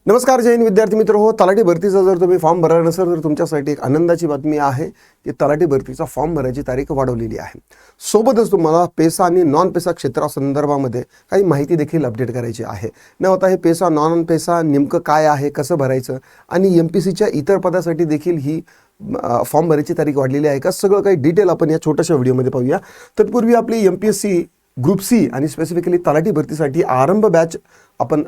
नमस्कार जय हिंद विद्यार्थी मित्र हो. तलाठी भरतीचा जर तुम्ही फॉर्म भरला नसेल तर तुमच्यासाठी एक आनंदाची बातमी आहे की तलाठी भरतीचा फॉर्म भरायची तारीख वाढवलेली आहे. सोबतच तुम्हाला पेसा आणि नॉन पेसा क्षेत्रासंदर्भामध्ये काही माहिती देखील अपडेट करायची आहे. न होता हे पेसा नॉन पेसा नेमकं काय आहे, कसं भरायचं आणि MPSCच्या इतर पदासाठी देखील ही फॉर्म भरायची तारीख वाढलेली आहे का, सगळं काही डिटेल आपण या छोट्याशा व्हिडिओमध्ये पाहूया. तत्पूर्वी आपली MPSC ग्रुप सी आणि स्पेसिफिकली तलाठी भरतीसाठी आरंभ बॅच आपण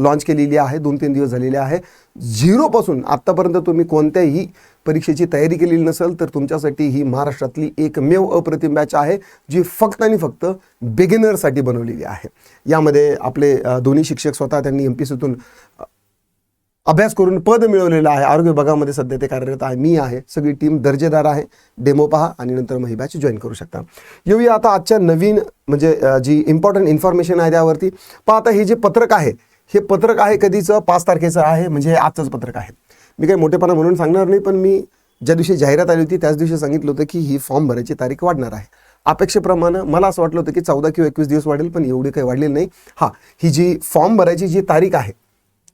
लॉन्च केलेली आहे. 2-3 दिवस झालेले आहे. झिरोपासून आत्तापर्यंत तुम्ही कोणत्याही परीक्षेची तयारी केलेली नसेल तर तुमच्यासाठी ही महाराष्ट्रातली एकमेव अप्रतिम बॅच आहे जी फक्त आणि फक्त बिगिनरसाठी बनवलेली आहे. यामध्ये आपले दोन्ही शिक्षक स्वतः त्यांनी MPSCतून अभ्यास करून पद मिळवलेलं आहे. आरोग्य विभागामध्ये सध्या ते कार्यरत आहे. मी आहे. सगळी टीम दर्जेदार आहे. डेमो पहा आणि नंतर मग ही बॅच जॉईन करू शकता. येऊया आता आजच्या नवीन म्हणजे जी इम्पॉर्टंट इन्फॉर्मेशन आहे त्यावरती. पहा आता हे जे पत्रक आहे हे पत्रक आहे कधीचं, 5 तारखेचं आहे. म्हणजे हे आजचंच पत्रक आहे. मी काही मोठेपणा म्हणून सांगणार नाही, पण मी ज्या दिवशी जाहिरात आली होती त्याच दिवशी सांगितलं होतं की ही फॉर्म भरायची तारीख वाढणार आहे. अपेक्षेप्रमाणे मला असं वाटलं होतं की 14 किंवा 21 दिवस वाढेल, पण एवढी काही वाढलेली नाही. हां, ही जी फॉर्म भरायची जी तारीख आहे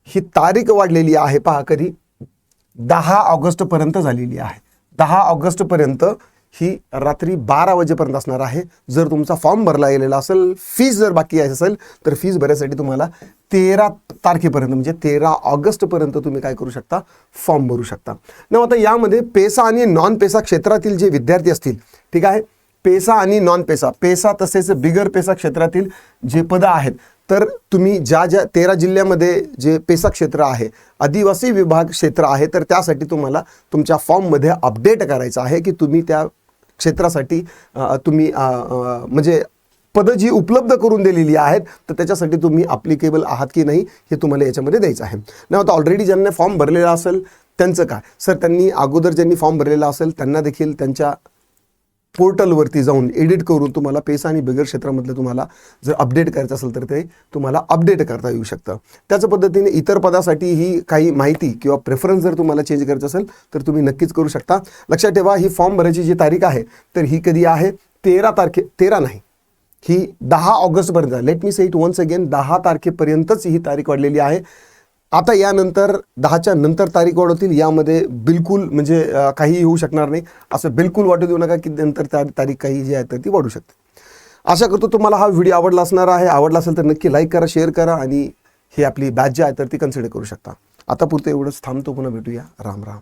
ही तारीख वाढलेली आहे. पहा कधी 10 ऑगस्टपर्यंत झालेली आहे. 10 ऑगस्टपर्यंत ही रात्री 12 वाजेपर्यंत असणार आहे. जर तुमचा फॉर्म भरला गेलेला असेल, फीस जर बाकी असेल तर फीस भरण्यासाठी तुम्हाला 13 तारखेपर्यंत म्हणजे 13 ऑगस्टपर्यंत तुम्ही काय करू शकता, फॉर्म भरू शकता. न आता यामध्ये पेसा आणि नॉन पेसा क्षेत्रातील जे विद्यार्थी असतील, ठीक आहे, पेसा आणि नॉन पेसा, पेसा तसेच बिगर पेसा क्षेत्रातील जे पदं आहेत, तर तुम्ही ज्या 13 जिल्ह्यामध्ये जे पेसा क्षेत्र आहे, आदिवासी विभाग क्षेत्र आहे, तर त्यासाठी तुम्हाला तुमच्या फॉर्ममध्ये अपडेट करायचं आहे की तुम्ही त्या क्षेत्रासाठी तुम्ही म्हणजे पदं जी उपलब्ध करून दिलेली आहेत तर त्याच्यासाठी तुम्ही ॲप्लिकेबल आहात की नाही हे तुम्हाला याच्यामध्ये द्यायचं आहे. ना आता ऑलरेडी ज्यांनी फॉर्म भरलेला असेल त्यांचं काय, सर त्यांनी अगोदर ज्यांनी फॉर्म भरलेला असेल त्यांना देखील त्यांच्या पोर्टलवरती जाऊन एडिट करून तुम्हाला पेसा आणि बिगर क्षेत्रामधलं तुम्हाला जर अपडेट करायचं असेल तर ते तुम्हाला अपडेट करता येऊ शकतं. त्याच पद्धतीने इतर पदासाठी ही काही माहिती किंवा प्रेफरन्स जर तुम्हाला चेंज करायचं असेल तर तुम्ही नक्कीच करू शकता. लक्षात ठेवा, ही फॉर्म भरायची जी तारीख आहे तर ही कधी आहे, 13 नाही, ही 10 ऑगस्टपर्यंत. Let me say it once again, 10 तारखेपर्यंतच ही तारीख वाढलेली आहे. आता यानंतर 10च्या नंतर तारीख वाढवतील, यामध्ये बिलकुल म्हणजे काही होऊ शकणार नाही. असं बिलकुल वाटू देऊ नका की नंतर तारीख काही जी आहे तर ती वाढू शकते. आशा करतो तुम्हाला हा व्हिडिओ आवडला असणार आहे. आवडला असेल तर नक्की लाईक करा, शेअर करा आणि ही आपली बॅच जी आहे तर ती कन्सिडर करू शकता. आता पुरतं एवढंच थांबतो. पुन्हा भेटूया. राम राम.